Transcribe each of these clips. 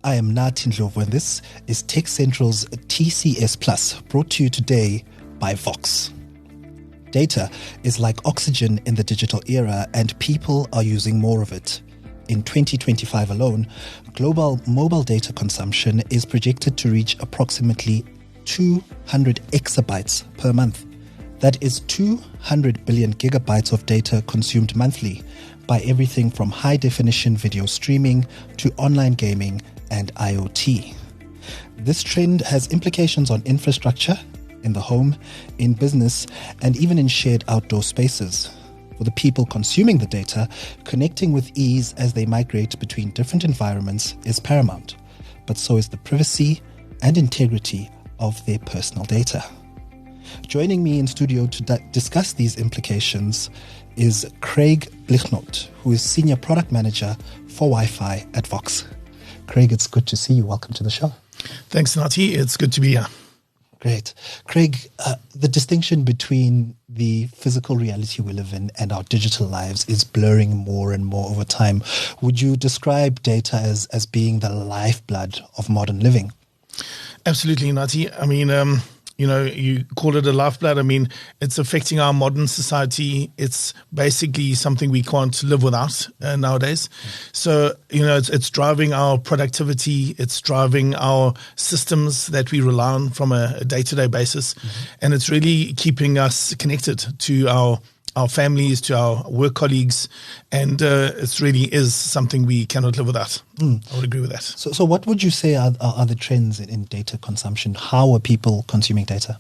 I am Nathi Ndlovu, and this is Tech Central's TCS Plus, brought to you today by Vox. Data is like oxygen in the digital era, and people are using more of it. In 2025 alone, global mobile data consumption is projected to reach approximately 200 exabytes per month. That is 200 billion gigabytes of data consumed monthly by everything from high-definition video streaming to online gaming and IoT. This trend has implications on infrastructure, in the home, in business, and even in shared outdoor spaces. For the people consuming the data, connecting with ease as they migrate between different environments is paramount, but so is the privacy and integrity of their personal data. Joining me in studio to discuss these implications is Craig Blignaut, who is Senior Product Manager for Wi-Fi at Vox. Craig, it's good to see you. Welcome to the show. Thanks, Nathi. It's good to be here. Great. Craig, the distinction between the physical reality we live in and our digital lives is blurring more and more over time. Would you describe data as being the lifeblood of modern living? Absolutely, Nathi. I mean, you call it a lifeblood. I mean, it's affecting our modern society. It's basically something we can't live without nowadays. So, it's driving our productivity. It's driving our systems that we rely on from a day-to-day basis. And it's really keeping us connected to our families, to our work colleagues, and it really is something we cannot live without. I would agree with that. So what would you say are the trends in data consumption? How are people consuming data?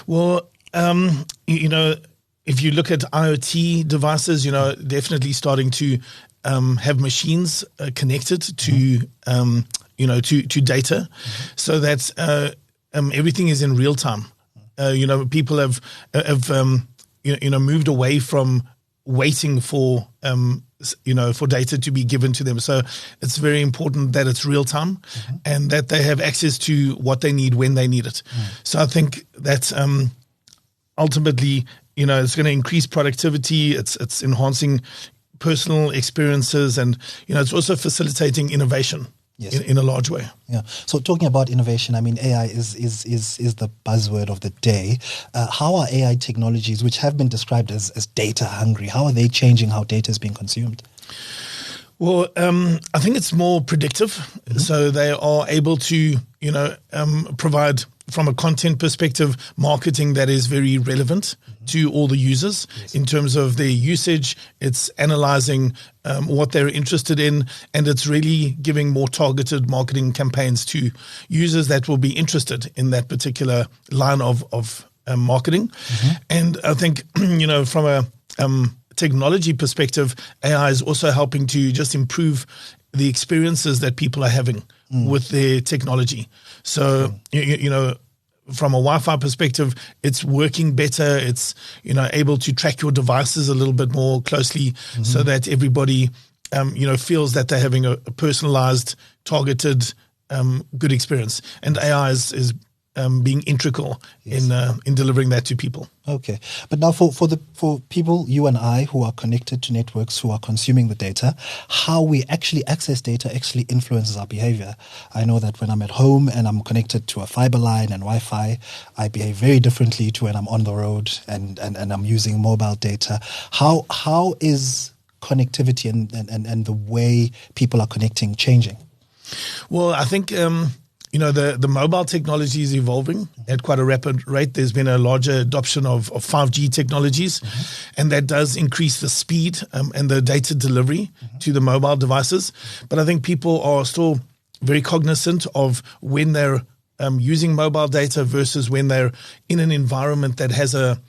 Well, if you look at IoT devices, definitely starting to have machines connected to, to data, so that everything is in real time. People have moved away from waiting for data to be given to them. So it's very important that it's real time and that they have access to what they need when they need it. So I think that ultimately, it's going to increase productivity. It's enhancing personal experiences, and it's also facilitating innovation. Yes. In a large way. Yeah. So talking about innovation, I mean, AI is the buzzword of the day. How are AI technologies, which have been described as data hungry, how are they changing how data is being consumed? Well, I think it's more predictive. So they are able to, provide, from a content perspective, marketing that is very relevant to all the users in terms of their usage. It's analyzing what they're interested in, and it's really giving more targeted marketing campaigns to users that will be interested in that particular line of marketing. And I think, from a technology perspective, AI is also helping to just improve the experiences that people are having with their technology. So, from a Wi-Fi perspective, it's working better. It's, able to track your devices a little bit more closely so that everybody, feels that they're having a personalized, targeted, good experience. And AI is being integral in delivering that to people. Okay, but now for people, you and I, who are connected to networks, who are consuming the data, how we actually access data actually influences our behavior. I know that when I'm at home and I'm connected to a fiber line and Wi-Fi, I behave very differently to when I'm on the road and I'm using mobile data. How is connectivity and the way people are connecting changing? Well, I think the mobile technology is evolving at quite a rapid rate. There's been a larger adoption of 5G technologies, and that does increase the speed and the data delivery to the mobile devices. But I think people are still very cognizant of when they're using mobile data versus when they're in an environment that has a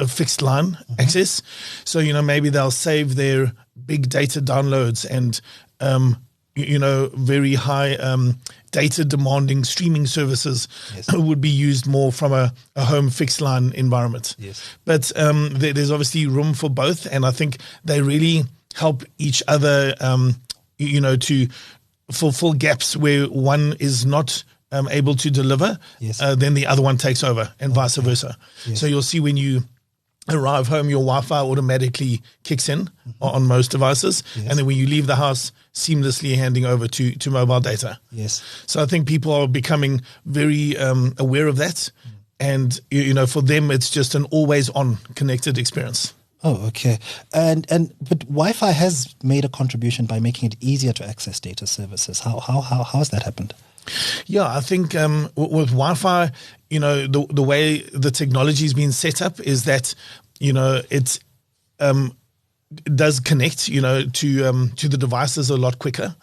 fixed line access. So, maybe they'll save their big data downloads and, very high data demanding streaming services would be used more from a home fixed line environment. But there's obviously room for both, and I think they really help each other, to fulfill gaps where one is not able to deliver, then the other one takes over, and vice versa. So you'll see when you arrive home, your Wi-Fi automatically kicks in on most devices. Yes. And then when you leave the house, seamlessly handing over to mobile data. Yes. So I think people are becoming very aware of that. And, for them, it's just an always on connected experience. Oh, okay. But Wi-Fi has made a contribution by making it easier to access data services. How has that happened? Yeah, I think with Wi-Fi, the way the technology has been set up is that, it does connect, to the devices a lot quicker.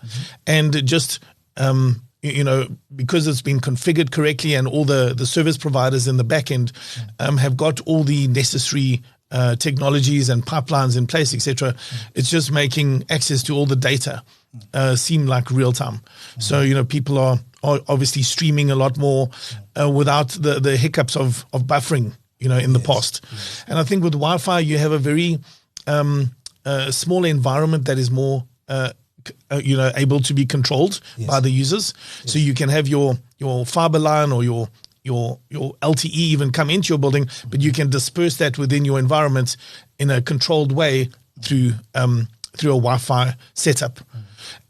And just, because it's been configured correctly and all the service providers in the back end have got all the necessary technologies and pipelines in place, etc. It's just making access to all the data seem like real time. So, people are obviously streaming a lot more without the hiccups of buffering, in the past. Yes. And I think with Wi-Fi, you have a very small environment that is more, able to be controlled by the users. Yes. So you can have your fiber line or your LTE even come into your building, but you can disperse that within your environment in a controlled way through a Wi-Fi setup.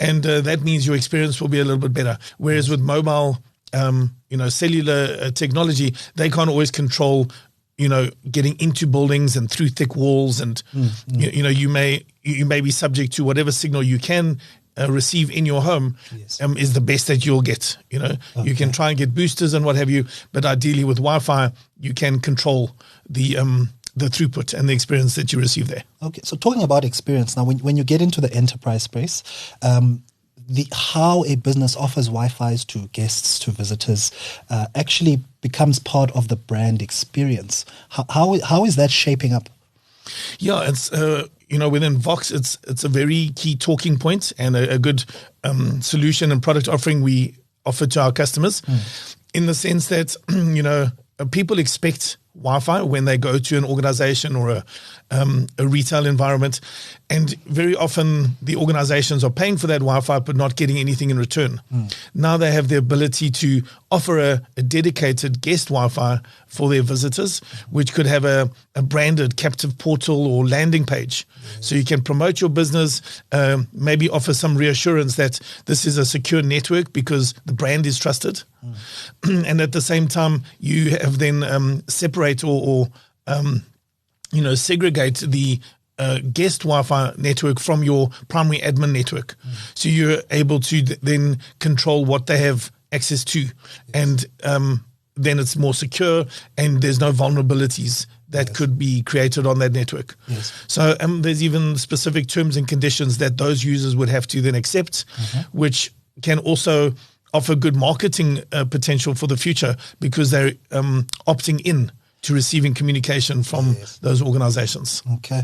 And that means your experience will be a little bit better. Whereas with mobile, cellular technology, they can't always control, getting into buildings and through thick walls. And, you may be subject to whatever signal you can receive in your home is the best that you'll get. You can try and get boosters and what have you, but ideally with Wi-Fi, you can control the throughput and the experience that you receive there. Okay, so talking about experience now, when you get into the enterprise space, how a business offers Wi-Fis to guests, to visitors, actually becomes part of the brand experience. How is that shaping up? Yeah, it's within Vox, it's a very key talking point and a good solution and product offering we offer to our customers, in the sense that people expect Wi-Fi when they go to an organization or a retail environment, and very often the organizations are paying for that Wi-Fi but not getting anything in return. Now they have the ability to offer a dedicated guest Wi-Fi for their visitors, which could have a branded captive portal or landing page. So you can promote your business, maybe offer some reassurance that this is a secure network because the brand is trusted. And at the same time, you have then separate or segregate the guest Wi-Fi network from your primary admin network. So you're able to then control what they have access to. And then it's more secure and there's no vulnerabilities that could be created on that network. So there's even specific terms and conditions that those users would have to then accept, which can also offer good marketing potential for the future because they're opting in to receiving communication from those organizations. Okay.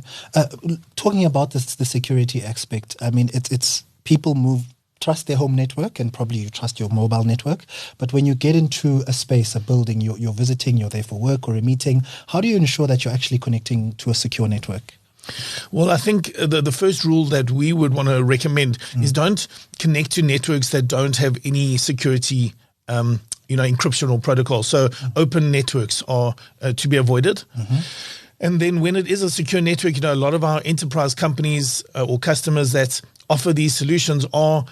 Talking about the security aspect, I mean, it's people trust their home network and probably you trust your mobile network. But when you get into a space, a building, you're visiting, you're there for work or a meeting, how do you ensure that you're actually connecting to a secure network? Well, I think the first rule that we would want to recommend is don't connect to networks that don't have any security encryption or protocol. So open networks are to be avoided. And then when it is a secure network, a lot of our enterprise companies or customers that offer these solutions are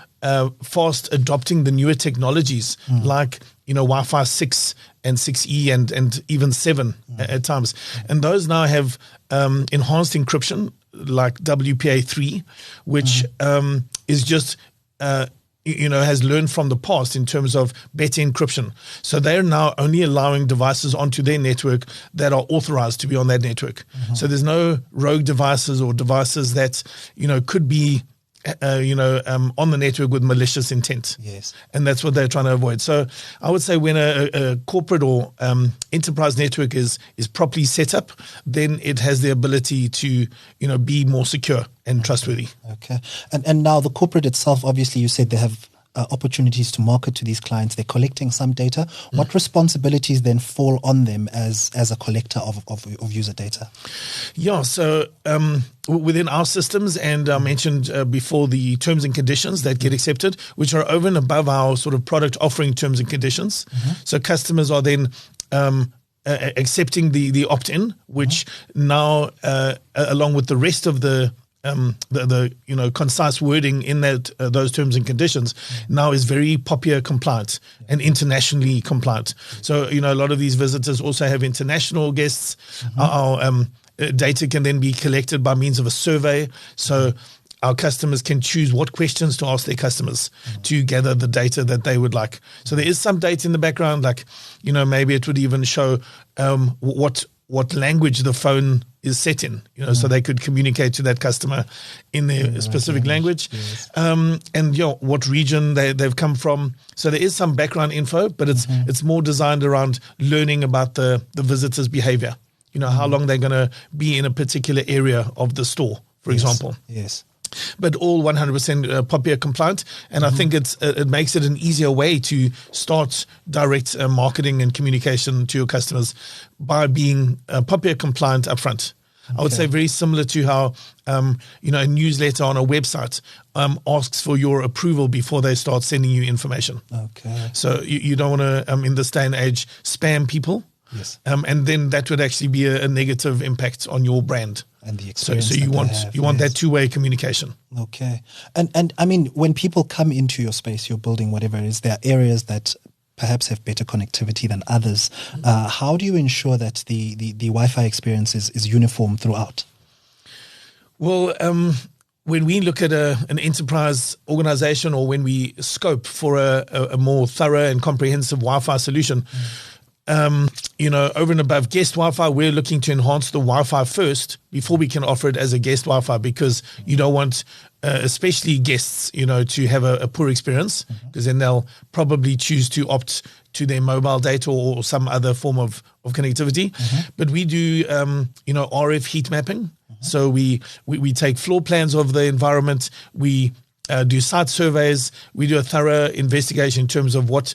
fast adopting the newer technologies like, Wi-Fi 6 and 6E and even 7 at times. And those now have enhanced encryption like WPA3, which is just has learned from the past in terms of better encryption. So they're now only allowing devices onto their network that are authorized to be on that network. So there's no rogue devices or devices that, could be, on the network with malicious intent. And that's what they're trying to avoid. So I would say when a corporate or enterprise network is properly set up, then it has the ability to, be more secure and trustworthy. Okay. And now the corporate itself, obviously you said they have opportunities to market to these clients. They're collecting some data. What responsibilities then fall on them as a collector of user data? Yeah, so within our systems, and I mentioned before the terms and conditions that get accepted, which are over and above our sort of product offering terms and conditions. So customers are then accepting the opt-in, which now, along with the rest of the concise wording in that those terms and conditions, now is very POPIA compliant and internationally compliant. So a lot of these visitors also have international guests. Our data can then be collected by means of a survey. So our customers can choose what questions to ask their customers to gather the data that they would like. So there is some data in the background, like, maybe it would even show what language the phone is set in, so they could communicate to that customer in their specific language. Yes. And what region they've come from. So there is some background info, but it's more designed around learning about the visitor's behavior. How long they're going to be in a particular area of the store, for example. Yes. But all 100% POPIA compliant. And I think it makes it an easier way to start direct marketing and communication to your customers by being POPIA compliant upfront. I would say very similar to how, a newsletter on a website asks for your approval before they start sending you information. Okay. So you don't want to, in this day and age, spam people. Yes. And then that would actually be a negative impact on your brand. And the experience. So you want that two-way communication. Okay. And I mean, when people come into your space, you're building whatever it is, there are areas that perhaps have better connectivity than others. How do you ensure that the Wi-Fi experience is uniform throughout? Well, when we look at an enterprise organization, or when we scope for a more thorough and comprehensive Wi-Fi solution, over and above guest Wi-Fi, we're looking to enhance the Wi-Fi first before we can offer it as a guest Wi-Fi, because you don't want, especially guests, to have a poor experience, because then they'll probably choose to opt to their mobile data or some other form of connectivity. But we do, RF heat mapping. So we take floor plans of the environment. We do site surveys. We do a thorough investigation in terms of what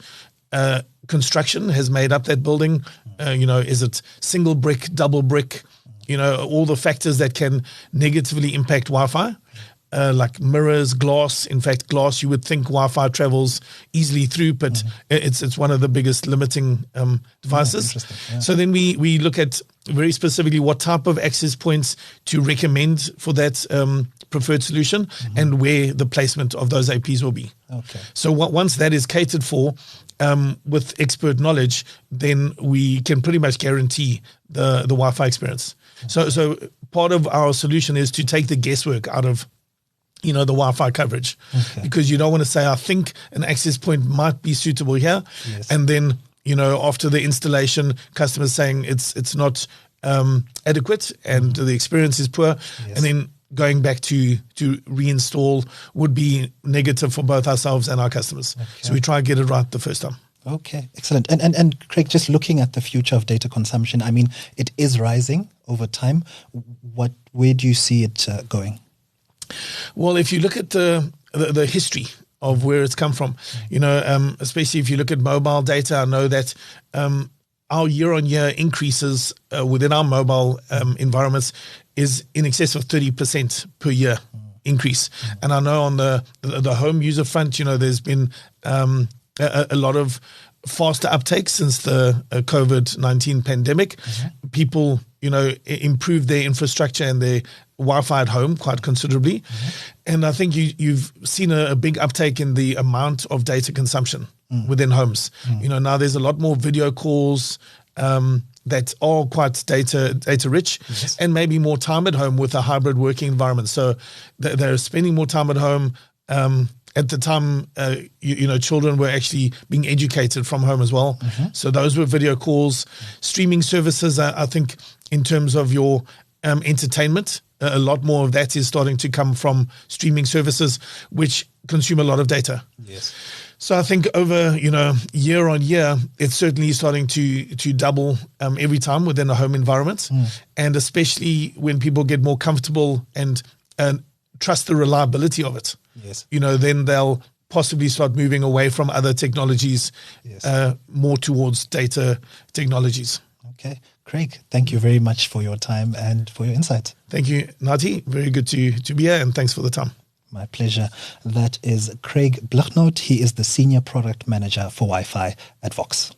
construction has made up that building. Is it single brick, double brick? All the factors that can negatively impact Wi-Fi, like mirrors, glass. In fact, glass, you would think Wi-Fi travels easily through, but it's one of the biggest limiting devices. Yeah. So then we look at very specifically what type of access points to recommend for that preferred solution, and where the placement of those APs will be. Okay. So once that is catered for, with expert knowledge, then we can pretty much guarantee the Wi-Fi experience. So part of our solution is to take the guesswork out of the Wi-Fi coverage, because you don't want to say, I think an access point might be suitable here, and then after the installation, customers saying it's not adequate and the experience is poor, and then going back to reinstall would be negative for both ourselves and our customers. So we try and get it right the first time. Okay, excellent. And Craig, just looking at the future of data consumption, I mean, it is rising over time. Where do you see it going? Well, if you look at the history of where it's come from, especially if you look at mobile data, I know that our year-on-year increases within our mobile environments is in excess of 30% per year increase. And I know on the home user front, there's been a lot of faster uptake since the COVID-19 pandemic. People, improved their infrastructure and their Wi-Fi at home quite considerably. And I think you've seen a big uptake in the amount of data consumption within homes. Now there's a lot more video calls that are quite data rich, and maybe more time at home with a hybrid working environment. So they're spending more time at home. At the time, children were actually being educated from home as well. So those were video calls. Streaming services, I think, in terms of your entertainment, a lot more of that is starting to come from streaming services, which consume a lot of data. So I think over, year on year, it's certainly starting to double every time within a home environment. And especially when people get more comfortable and trust the reliability of it. Then they'll possibly start moving away from other technologies, more towards data technologies. Okay. Craig, thank you very much for your time and for your insight. Thank you, Nati. Very good to be here, and thanks for the time. My pleasure. That is Craig Blignaut. He is the Senior Product Manager for Wi-Fi at Vox.